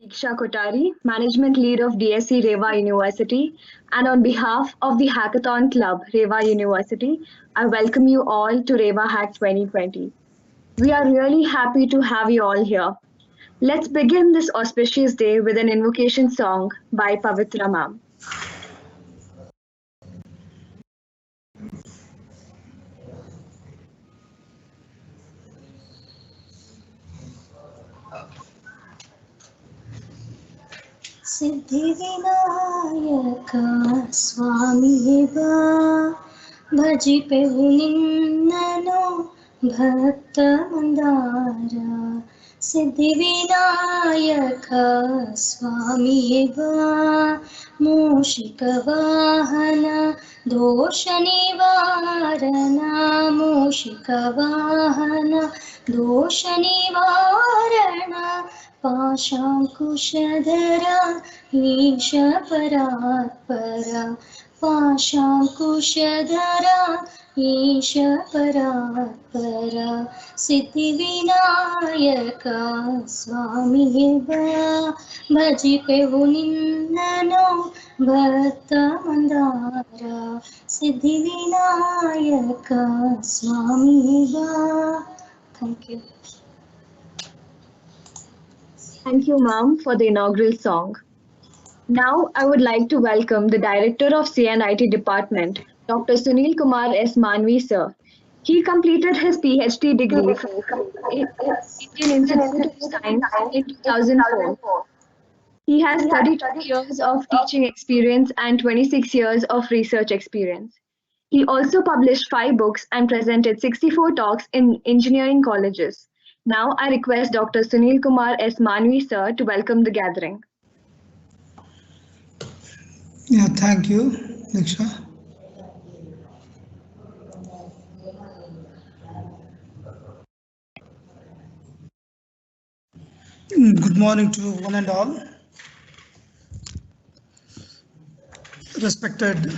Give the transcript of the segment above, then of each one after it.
Diksha Kotari, Management Lead of DSC REVA University, and on behalf of the Hackathon Club, REVA University, I welcome you all to REVA Hack 2020. We are really happy to have you all here. Let's begin this auspicious day with an invocation song by Pavitra Ma'am. Siddhivinayaka स्वामिवा भजिपेहु निन्ननु भक्तमन्दारा Siddhivinayaka स्वामिवा मूषिकवाहन दोषनिवारण मूषिकवाहन दोषनिवारण पाशाङ्कुशधरा Ish परात्परा पाशाङ्कुशधरा Ish परात्परा Siddhivinayaka स्वामिवा भजिपेहु निन्ननु भक्तमन्दारा Siddhivinayaka स्वामिवा. Thank you. Thank you, ma'am, for the inaugural song. Now, I would like to welcome the Director of CNIT Department, Dr. Sunil Kumar S. Manvi, sir. He completed his PhD degree from Indian Institute of Science in 2004. He has 32 years of teaching experience and 26 years of research experience. He also published 5 books and presented 64 talks in engineering colleges. Now I request Dr. Sunil Kumar S. Manvi, sir, to welcome the gathering. Yeah, thank you, Diksha. Good morning to one and all. Respected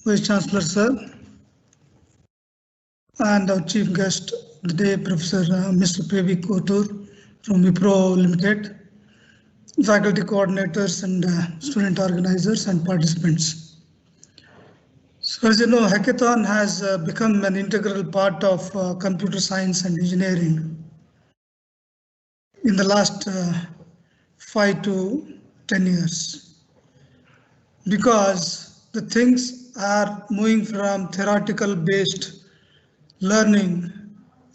Vice Chancellor, sir, and our chief guest today, Professor Mr. P.V. Kotur from Wipro Limited, faculty coordinators and student organizers and participants. So as you know, Hackathon has become an integral part of computer science and engineering in the last 5 to 10 years, because the things are moving from theoretical based learning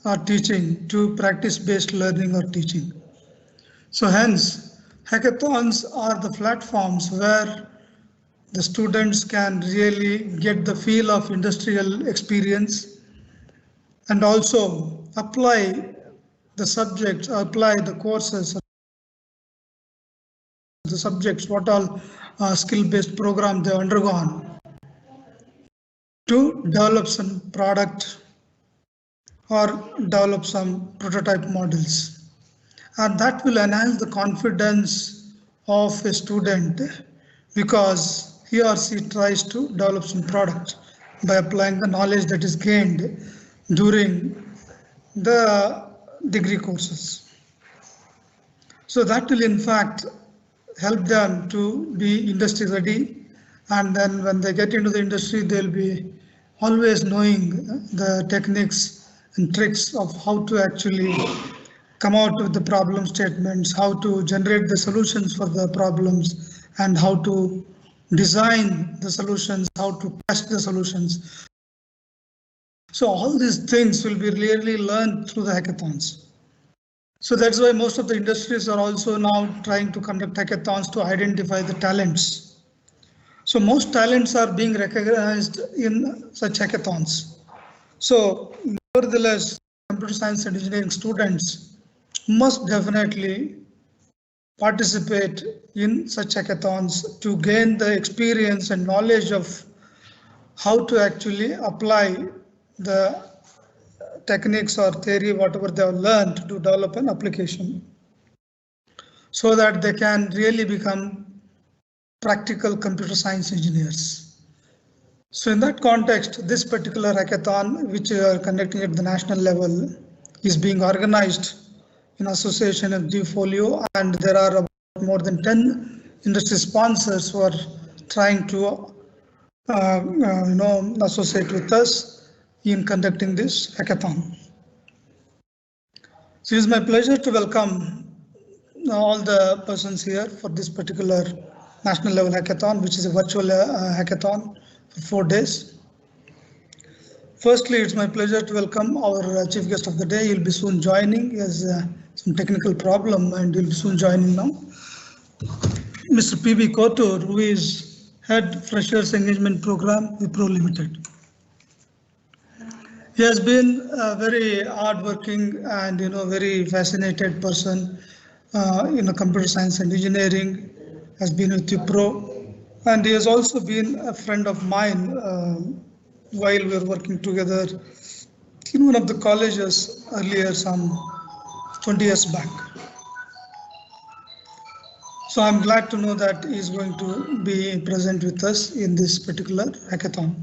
or teaching to practice-based learning or teaching. So hence, hackathons are the platforms where the students can really get the feel of industrial experience and also apply the subjects, apply the courses, the subjects, what all skill-based program they have undergone to develop some product or develop some prototype models, and that will enhance the confidence of a student because he or she tries to develop some product by applying the knowledge that is gained during the degree courses. So that will in fact help them to be industry ready, and then when they get into the industry they'll be always knowing the techniques and tricks of how to actually come out with the problem statements, how to generate the solutions for the problems, and how to design the solutions, how to test the solutions. So all these things will be really learned through the hackathons. So that's why most of the industries are also now trying to conduct hackathons to identify the talents. So most talents are being recognized in such hackathons. So nevertheless, computer science and engineering students must definitely participate in such hackathons to gain the experience and knowledge of how to actually apply the techniques or theory, whatever they have learned, to develop an application so that they can really become practical computer science engineers. So in that context, this particular hackathon, which we are conducting at the national level, is being organized in association with DFolio, and there are about more than 10 industry sponsors who are trying to associate with us in conducting this hackathon. So it is my pleasure to welcome all the persons here for this particular national level hackathon, which is a virtual hackathon for 4 days. Firstly, it's my pleasure to welcome our chief guest of the day. He'll be soon joining. He has some technical problem and he'll be soon joining now. Mr. P.B. Kotur, who is Head Freshers Engagement Program, Wipro Limited. He has been a very hardworking and very fascinated person in computer science and engineering, has been with Wipro, and he has also been a friend of mine while we were working together in one of the colleges earlier, some 20 years back. So I'm glad to know that he is going to be present with us in this particular hackathon.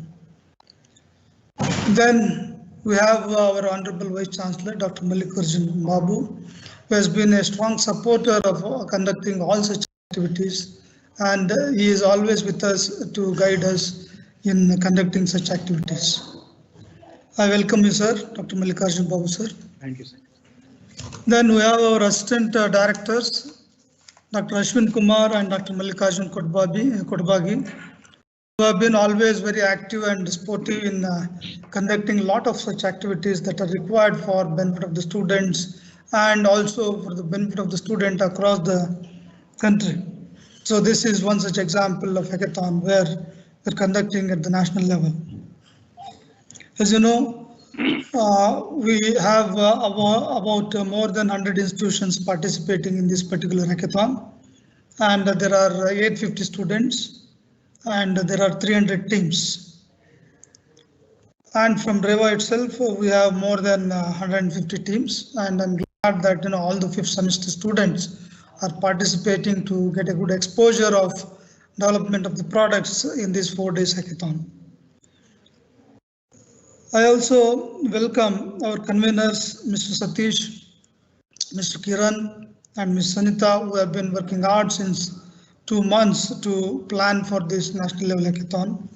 Then we have our Honorable Vice Chancellor, Dr. Mallikarjun Babu, who has been a strong supporter of conducting all such activities, and he is always with us to guide us in conducting such activities. I welcome you, sir, Dr. Mallikarjun Babu, sir. Thank you, sir. Then we have our assistant directors, Dr. Ashwin Kumar and Dr. Mallikarjun Kodbagi, who have been always very active and sportive in conducting a lot of such activities that are required for benefit of the students and also for the benefit of the student across the country. So this is one such example of hackathon where we're conducting at the national level. As you know, we have about more than 100 institutions participating in this particular hackathon, and there are 850 students and there are 300 teams. And from REVA itself, we have more than 150 teams, and I'm glad that all the 5th semester students are participating to get a good exposure of development of the products in this 4 days hackathon. I also welcome our conveners, Mr. Satish, Mr. Kiran, and Ms. Sanita, who have been working hard since 2 months to plan for this national level hackathon.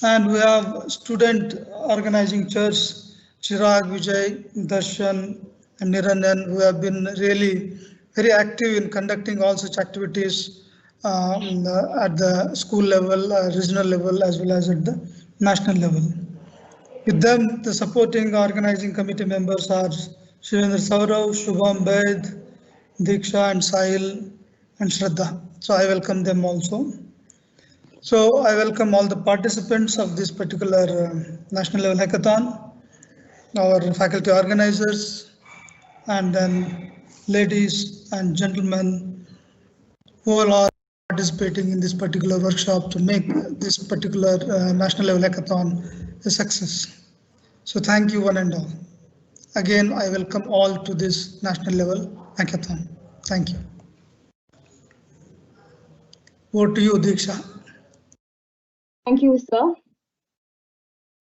And we have student organizing chairs, Chirag, Vijay, Darshan, and Niranjan, who have been really very active in conducting all such activities at the school level, regional level, as well as at the national level. With them, the supporting organizing committee members are Shivendra Saurav, Shubham Baid, Diksha and Sahil and Shraddha. So I welcome them also. So I welcome all the participants of this particular national level hackathon, our faculty organizers, and then ladies and gentlemen who all are participating in this particular workshop to make this particular national level hackathon a success. So thank you one and all. Again, I welcome all to this national level hackathon. Thank you. Over to you, Diksha. Thank you, sir.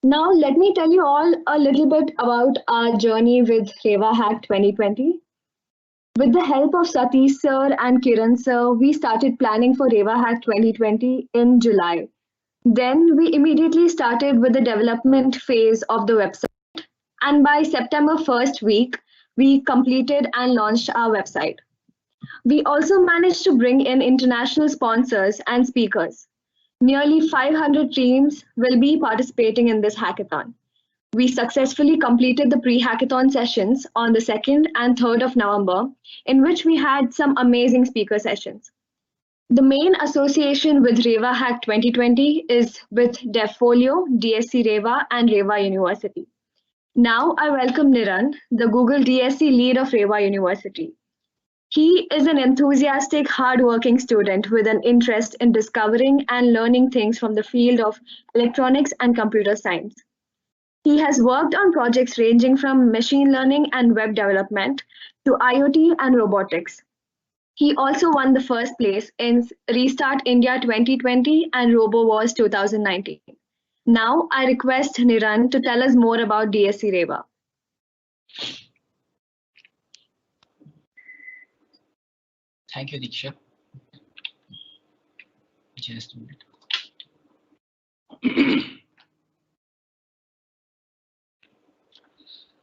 Now, let me tell you all a little bit about our journey with REVA Hack 2020. With the help of Satish sir and Kiran sir, we started planning for REVA Hack 2020 in July. Then we immediately started with the development phase of the website. And by September 1st week, we completed and launched our website. We also managed to bring in international sponsors and speakers. Nearly 500 teams will be participating in this hackathon. We successfully completed the pre-hackathon sessions on the 2nd and 3rd of November, in which we had some amazing speaker sessions. The main association with REVA Hack 2020 is with DevFolio, DSC REVA, and REVA University. Now I welcome Niran, the Google DSC lead of REVA University. He is an enthusiastic, hardworking student with an interest in discovering and learning things from the field of electronics and computer science. He has worked on projects ranging from machine learning and web development to IoT and robotics. He also won the first place in Restart India 2020 and RoboWars 2019. Now I request Niran to tell us more about DSC REVA. Thank you, Diksha. Just a minute.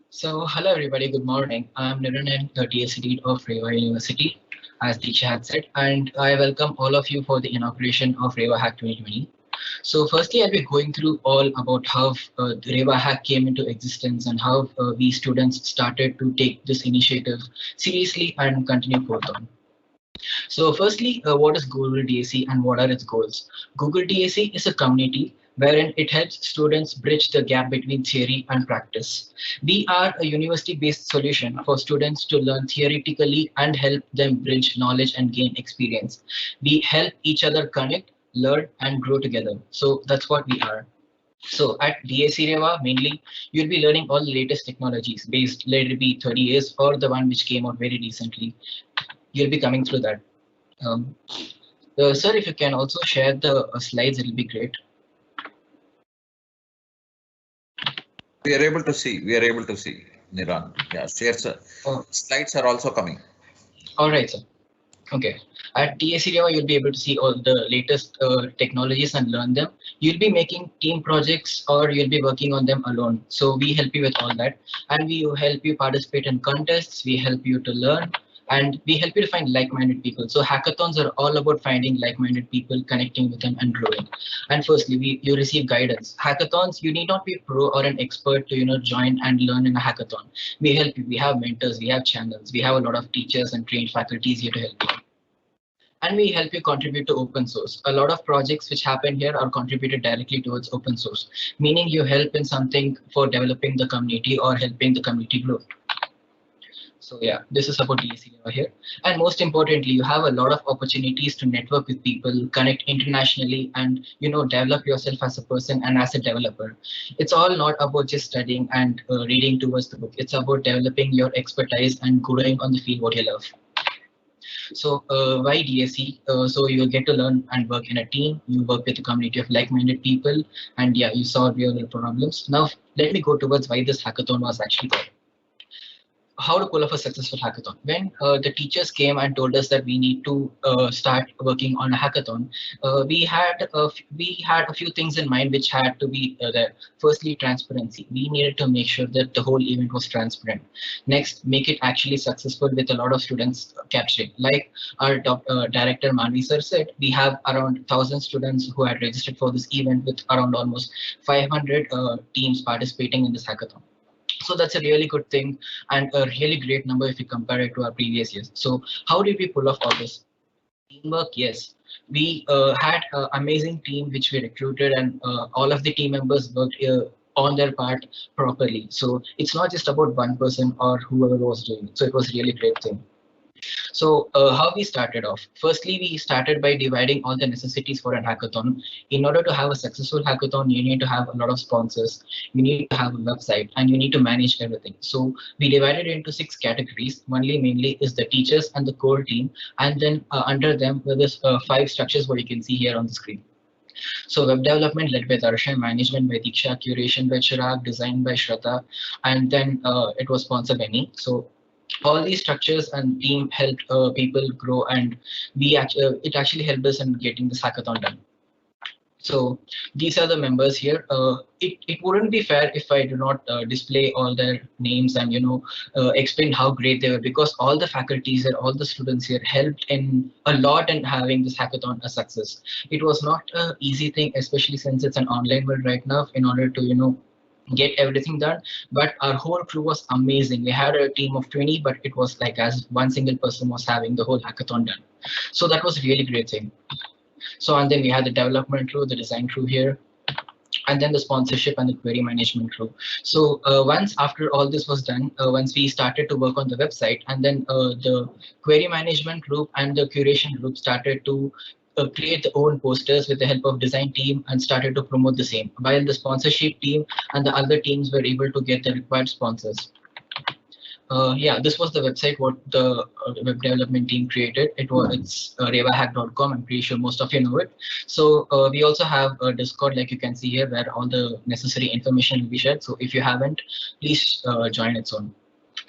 So, hello everybody, good morning. I'm Niranjan, the DSC Lead of REVA University, as Diksha had said, and I welcome all of you for the inauguration of REVA Hack 2020. So firstly, I'll be going through all about how the REVA Hack came into existence and how we students started to take this initiative seriously and continue forth on. So firstly, what is Google DSC and what are its goals? Google DSC is a community wherein it helps students bridge the gap between theory and practice. We are a university-based solution for students to learn theoretically and help them bridge knowledge and gain experience. We help each other connect, learn, and grow together. So that's what we are. So at DSC REVA, mainly, you'll be learning all the latest technologies based, let it be 30 years or the one which came out very recently. You'll be coming through that. Sir, if you can also share the slides, it'll be great. We are able to see. We are able to see, Niran. Yeah, share, sir. Slides are also coming. All right, sir. Okay. At DSC REVA, you'll be able to see all the latest technologies and learn them. You'll be making team projects or you'll be working on them alone. So we help you with all that. And we help you participate in contests. We help you to learn. And we help you to find like-minded people. So hackathons are all about finding like-minded people, connecting with them and growing. And firstly, you receive guidance. Hackathons, you need not be a pro or an expert to join and learn in a hackathon. We help you. We have mentors, we have channels, we have a lot of teachers and trained faculties here to help you. And we help you contribute to open source. A lot of projects which happen here are contributed directly towards open source, meaning you help in something for developing the community or helping the community grow. So yeah, this is about DSC over here. And most importantly, you have a lot of opportunities to network with people, connect internationally, and develop yourself as a person and as a developer. It's all not about just studying and reading towards the book. It's about developing your expertise and growing on the field what you love. So why DSC? So you'll get to learn and work in a team. You work with a community of like-minded people, and yeah, you solve real problems. Now let me go towards why this hackathon was actually there. How to pull off a successful hackathon. When the teachers came and told us that we need to start working on a hackathon, we had a few things in mind which had to be there. Firstly, transparency. We needed to make sure that the whole event was transparent. Next, make it actually successful with a lot of students capturing. Like our director Manvi sir said, we have around 1,000 students who had registered for this event with around almost 500 teams participating in this hackathon. So that's a really good thing and a really great number if you compare it to our previous years. So how did we pull off all this? Teamwork, yes. We had an amazing team which we recruited, and all of the team members worked on their part properly. So it's not just about one person or whoever was doing it. So it was a really great thing. So how we started off. Firstly, we started by dividing all the necessities for a hackathon. In order to have a successful hackathon, you need to have a lot of sponsors, you need to have a website, and you need to manage everything. So we divided it into 6 categories. Mainly is the teachers and the core team, and then under them there is 5 structures what you can see here on the screen. So web development led by Darshan, management by Diksha, curation by Chirag, design by Shraddha, and then it was sponsored by me. So all these structures and team helped people grow, and it actually helped us in getting this hackathon done. So these are the members here. It wouldn't be fair if I do not display all their names and explain how great they were, because all the faculties here, all the students here helped in a lot in having this hackathon a success. It was not an easy thing, especially since it's an online world right now, in order to get everything done, but our whole crew was amazing. We had a team of 20, but it was like as one single person was having the whole hackathon done. So that was a really great thing. So and then we had the development crew, the design crew here, and then the sponsorship and the query management crew. So once after all this was done, once we started to work on the website, and then the query management group and the curation group started to create their own posters with the help of design team and started to promote the same, while the sponsorship team and the other teams were able to get the required sponsors. Yeah, this was the website what the web development team created. It's revahack.com. I'm pretty sure most of you know it. So we also have a Discord, like you can see here, where all the necessary information will be shared. So if you haven't, please join it soon.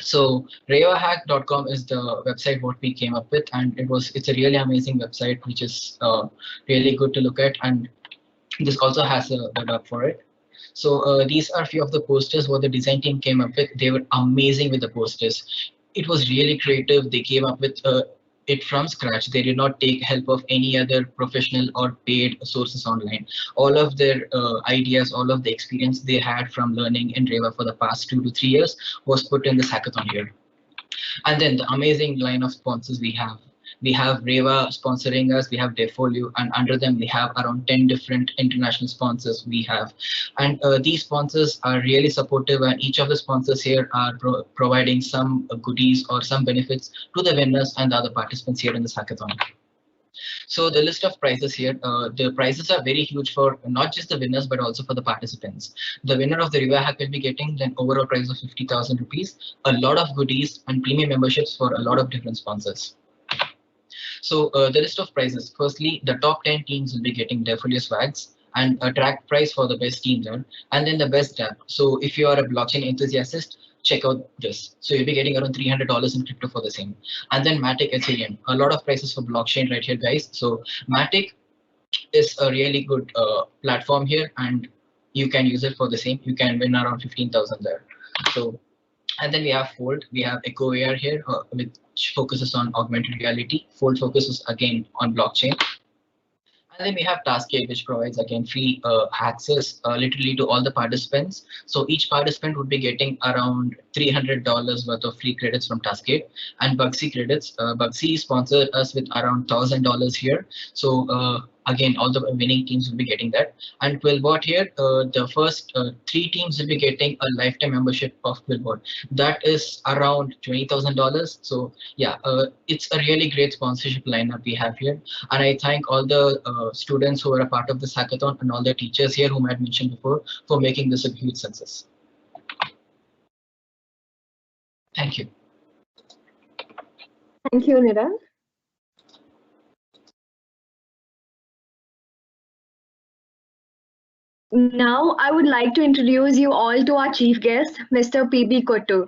So revahack.com is the website what we came up with, and it's a really amazing website which is really good to look at, and this also has a web app for it. So these are a few of the posters what the design team came up with. They were amazing with the posters. It was really creative. They came up with it from scratch. They did not take help of any other professional or paid sources online. All of their ideas, all of the experience they had from learning in REVA for the past 2 to 3 years was put in this hackathon here. And then the amazing line of sponsors we have. We have REVA sponsoring us, we have Defolio, and under them we have around 10 different international sponsors we have. And these sponsors are really supportive, and each of the sponsors here are providing some goodies or some benefits to the winners and the other participants here in this hackathon. So the list of prizes here, the prizes are very huge for not just the winners, but also for the participants. The winner of the REVA hack will be getting an overall prize of 50,000 rupees, a lot of goodies and premium memberships for a lot of different sponsors. So the list of prizes, firstly, the top 10 teams will be getting Defolio swags and a track prize for the best team there, and then the best app. So if you are a blockchain enthusiast, check out this. So you'll be getting around $300 in crypto for the same. And then Matic Ethereum, a lot of prices for blockchain right here, guys. So Matic is a really good platform here, and you can use it for the same. You can win around 15,000 there. So, and then we have Fold. We have Echo AR here, which focuses on augmented reality. Fold focuses again on blockchain. And then we have Taskade, which provides again free access literally to all the participants. So each participant would be getting around $300 worth of free credits from Taskade and Bugsy credits. Bugsy sponsored us with around $1,000 here. So again, all the winning teams will be getting that. And Quillbot here, the first 3 teams will be getting a lifetime membership of Quillbot. That is around $20,000. So yeah, it's a really great sponsorship lineup we have here. And I thank all the students who are a part of this hackathon and all the teachers here whom I had mentioned before for making this a huge success. Thank you. Thank you, Niran. Now, I would like to introduce you all to our chief guest, Mr. P.B. Kottur.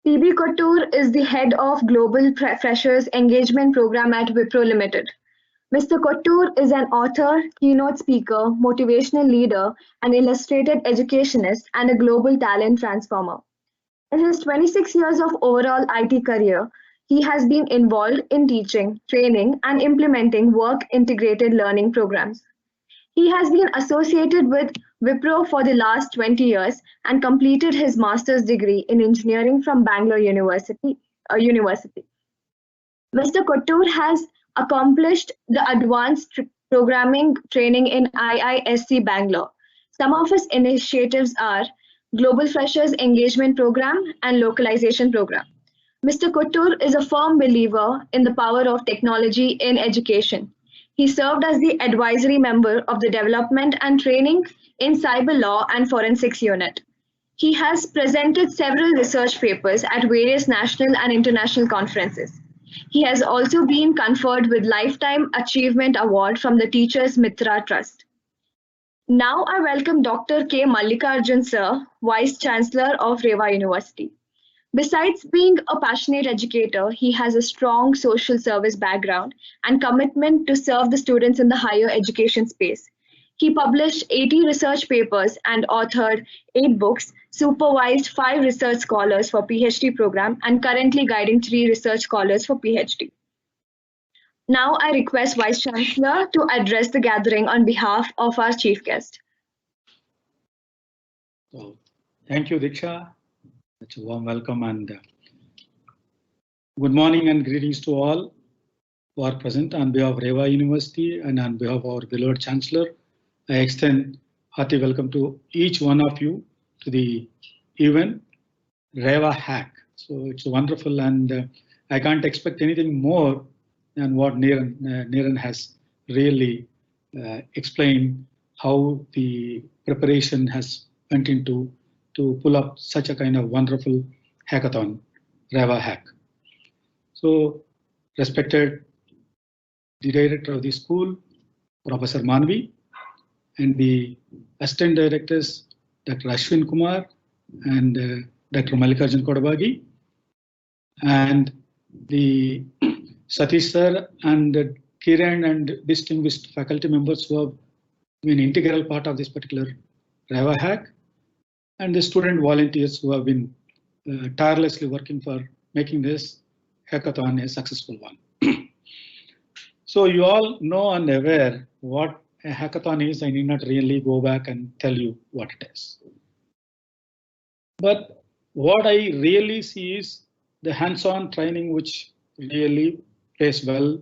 P.B. Kottur is the head of Global Freshers Engagement Program at Wipro Limited. Mr. Kottur is an author, keynote speaker, motivational leader, an illustrated educationist, and a global talent transformer. In his 26 years of overall IT career, he has been involved in teaching, training, and implementing work-integrated learning programs. He has been associated with Wipro for the last 20 years and completed his master's degree in engineering from Bangalore University. Mr. Kottur has accomplished the advanced programming training in IISc Bangalore. Some of his initiatives are Global Freshers Engagement Program and Localization Program. Mr. Kottur is a firm believer in the power of technology in education. He served as the advisory member of the Development and Training in Cyber Law and Forensics Unit. He has presented several research papers at various national and international conferences. He has also been conferred with Lifetime Achievement Award from the Teachers Mitra Trust. Now I welcome Dr. K. Mallikarjun Sir, Vice Chancellor of REVA University. Besides being a passionate educator, he has a strong social service background and commitment to serve the students in the higher education space. He published 80 research papers and authored 8 books, supervised 5 research scholars for PhD program, and currently guiding 3 research scholars for PhD. Now I request Vice Chancellor to address the gathering on behalf of our chief guest. So, thank you, Diksha. It's a warm welcome and good morning and greetings to all who are present on behalf of REVA University and on behalf of our beloved Chancellor. I extend hearty welcome to each one of you to the event REVA Hack. So it's wonderful, and I can't expect anything more than what Niran has really explained how the preparation has went into to pull up such a kind of wonderful hackathon, REVA Hack. So, respected the director of the school, Professor Manvi, and the assistant directors, Dr. Ashwin Kumar and Dr. Mallikarjun Kodabagi, and the Satish sir and Kiran and distinguished faculty members who have been integral part of this particular REVA hack, and the student volunteers who have been tirelessly working for making this hackathon a successful one. So you all know and aware what a hackathon is. I need not really go back and tell you what it is. But what I really see is the hands-on training, which really plays well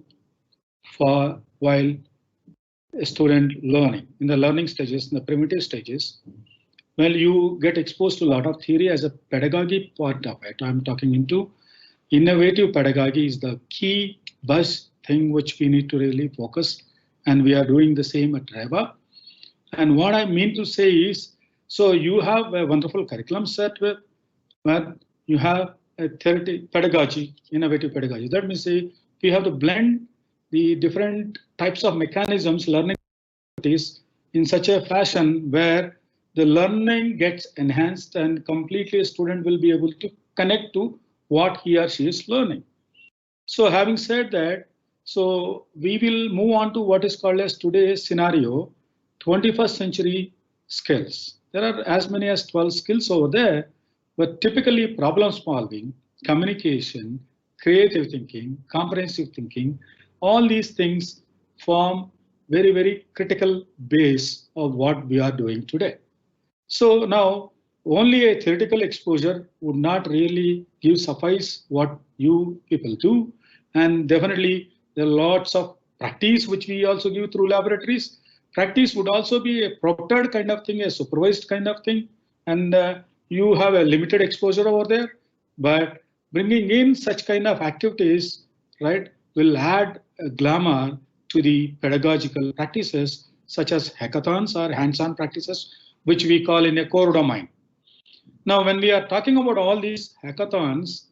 for while a student learning in the learning stages, in the primitive stages. Well, you get exposed to a lot of theory as a pedagogy part of it. I'm talking into innovative pedagogy is the key buzz thing which we need to really focus, and we are doing the same at REVA. And what I mean to say is, so you have a wonderful curriculum set where you have a pedagogy, innovative pedagogy. That means we have to blend the different types of mechanisms, learning activities in such a fashion where the learning gets enhanced and completely a student will be able to connect to what he or she is learning. So having said that, so we will move on to what is called as today's scenario, 21st century skills. There are as many as 12 skills over there, but typically problem solving, communication, creative thinking, comprehensive thinking, all these things form very, very critical base of what we are doing today. So now only a theoretical exposure would not really give suffice what you people do. And definitely there are lots of practice which we also give through laboratories. Practice would also be a proctored kind of thing, a supervised kind of thing. And you have a limited exposure over there. But bringing in such kind of activities, right, will add a glamour to the pedagogical practices such as hackathons or hands-on practices, which we call in a core domain. Now, when we are talking about all these hackathons,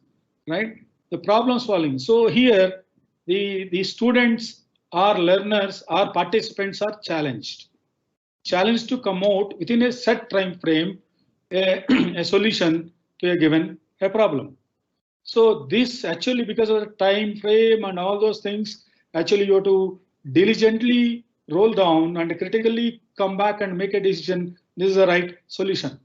right, the problem solving. So here, the students or learners or participants are challenged to come out within a set time frame, a solution to a given problem. So this actually, because of the time frame and all those things, actually you have to diligently roll down and critically come back and make a decision. This is the right solution.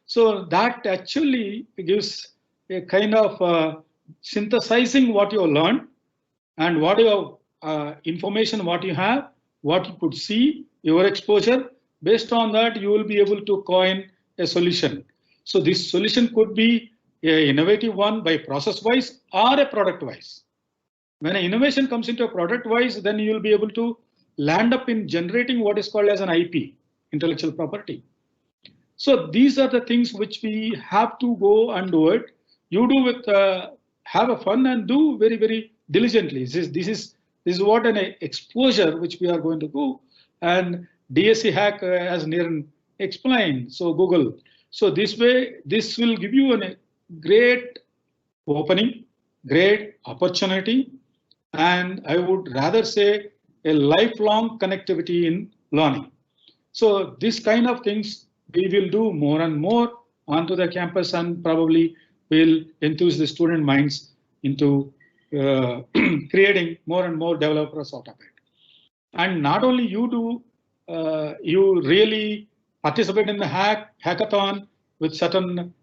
So that actually gives a kind of synthesizing what you learned and what your information, what you have, what you could see, your exposure. Based on that, you will be able to coin a solution. So this solution could be an innovative one by process wise or a product wise. When an innovation comes into a product wise, then you will be able to land up in generating what is called as an IP, intellectual property. So these are the things which we have to go and do it. You do with have a fun and do very, very diligently. This is what an exposure which we are going to do. And DSC hack as Niran explained. So Google. So this way, this will give you a great opening, great opportunity, and I would rather say a lifelong connectivity in learning. So this kind of things we will do more and more onto the campus and probably will enthuse the student minds into creating more and more developers out of it. And not only you do, you really participate in the hackathon with certain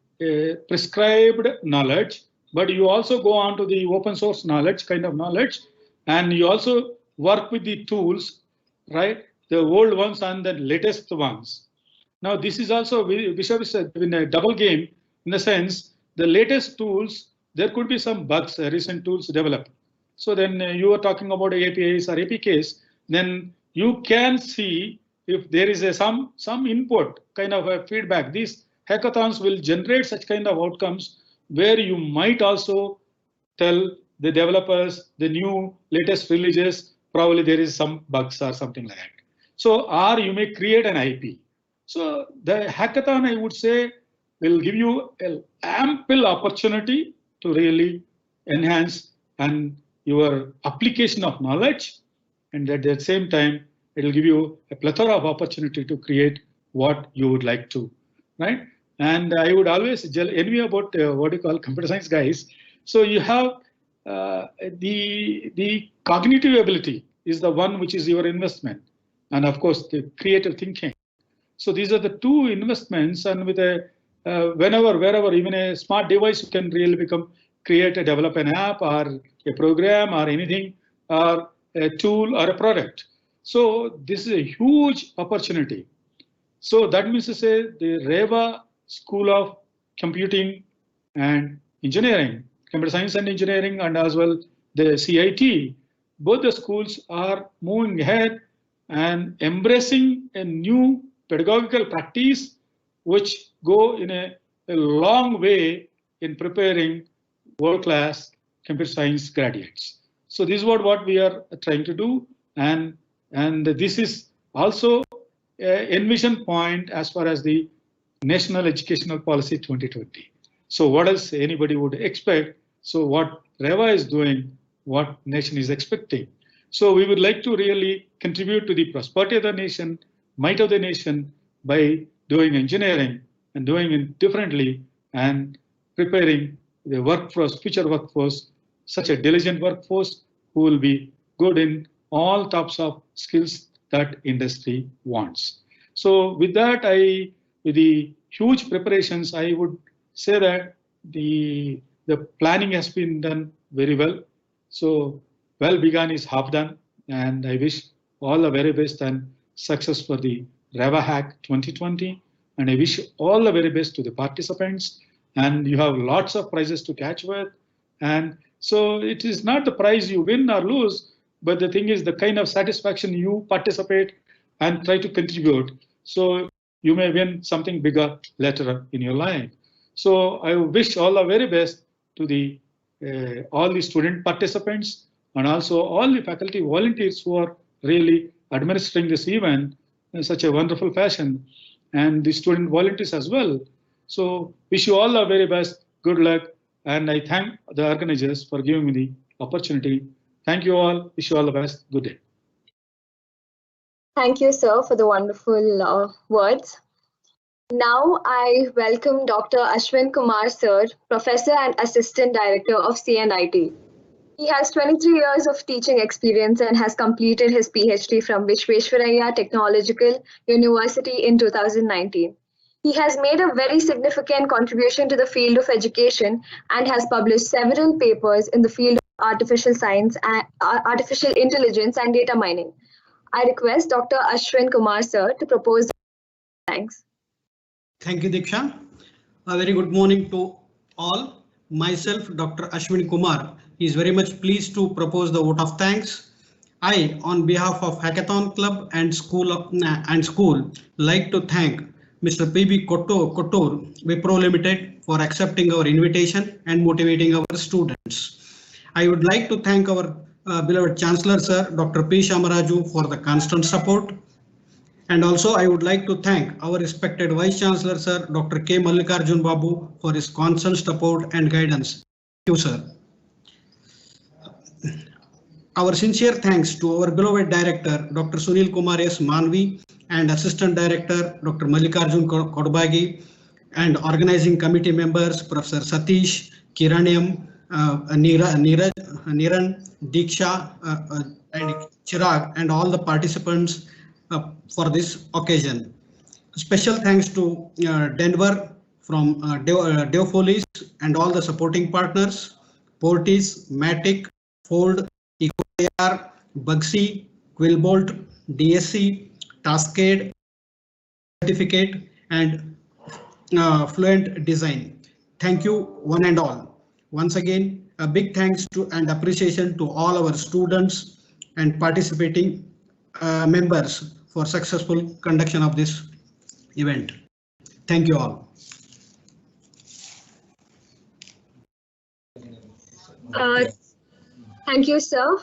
prescribed knowledge, but you also go on to the open source knowledge, kind of knowledge, and you also work with the tools, right? The old ones and the latest ones. Now, this is also, Bishop is in a double game in the sense, the latest tools, there could be some bugs, recent tools developed. So then you are talking about APIs or APKs, then you can see if there is some input, kind of a feedback. These hackathons will generate such kind of outcomes where you might also tell the developers the new latest releases, probably there is some bugs or something like that. So, or you may create an IP. So the hackathon, I would say, will give you an ample opportunity to really enhance and your application of knowledge. And at the same time, it will give you a plethora of opportunity to create what you would like to, right? And I would always envy about what you call computer science guys. So you have the cognitive ability is the one which is your investment, and of course the creative thinking. So these are the two investments, and with a whenever, wherever, even a smart device, you can really develop an app or a program or anything, or a tool or a product. So this is a huge opportunity. So that means to say the REVA School of Computing and Engineering, Computer Science and Engineering, and as well the CIT, both the schools are moving ahead and embracing a new pedagogical practice which go in a long way in preparing world-class computer science graduates. So this is what we are trying to do, and this is also envision point as far as the National Educational Policy 2020. So what else anybody would expect? So what REVA is doing, what nation is expecting. So we would like to really contribute to the prosperity of the nation, might of the nation, by doing engineering and doing it differently and preparing the workforce, future workforce, such a diligent workforce who will be good in all types of skills that industry wants. So with that, with the huge preparations, I would say that the planning has been done very well. So well begun is half done, and I wish all the very best and success for the REVA Hack 2020. And I wish all the very best to the participants. And you have lots of prizes to catch with. And so it is not the prize you win or lose, but the thing is the kind of satisfaction you participate and try to contribute. So you may win something bigger later in your life. So I wish all the very best to the all the student participants and also all the faculty volunteers who are really administering this event in such a wonderful fashion, and the student volunteers as well. So wish you all the very best, good luck, and I thank the organizers for giving me the opportunity. Thank you all, wish you all the best, good day. Thank you, sir, for the wonderful words. Now I welcome Dr. Ashwin Kumar, sir, Professor and Assistant Director of CNIT. He has 23 years of teaching experience and has completed his PhD from Visvesvaraya Technological University in 2019. He has made a very significant contribution to the field of education and has published several papers in the field of artificial science, and artificial intelligence and data mining. I request Dr. Ashwin Kumar, sir, to propose. Thanks. Thank you, Diksha. A very good morning to all. Myself, Dr. Ashwin Kumar, is very much pleased to propose the vote of thanks. I, on behalf of Hackathon Club and School, like to thank Mr. P.B. Kotur, Wipro Limited, for accepting our invitation and motivating our students. I would like to thank our beloved Chancellor, Sir, Dr. P. Shamaraju, for the constant support. And also I would like to thank our respected Vice Chancellor, Sir, Dr. K. Mallikarjun Babu, for his constant support and guidance. Thank you, sir. Our sincere thanks to our beloved Director, Dr. Sunil Kumar S. Manvi, and Assistant Director, Dr. Mallikarjun Kodbagi, and organizing committee members, Professor Satish, Kiraniam, Niran, Diksha, and Chirag, and all the participants for this occasion. Special thanks to Denver from Deofolis and all the supporting partners, Portis, Matic, Fold, EcoAR, Bugsy, Quillbolt, DSC, Tascade, Certificate, and Fluent Design. Thank you one and all. Once again, a big thanks to and appreciation to all our students and participating members for successful conduction of this event. Thank you all. Thank you, sir.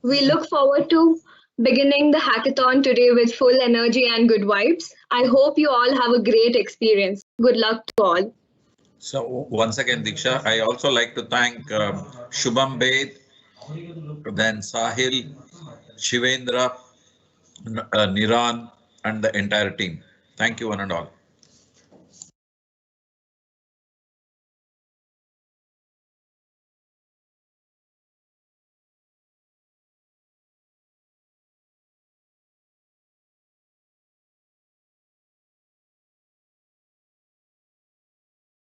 We look forward to beginning the hackathon today with full energy and good vibes. I hope you all have a great experience. Good luck to all. So once again, Diksha, I also like to thank Shubham Bed, then Sahil, Shivendra, Niran, and the entire team. Thank you one and all.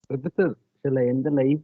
Professor, shall I end the live?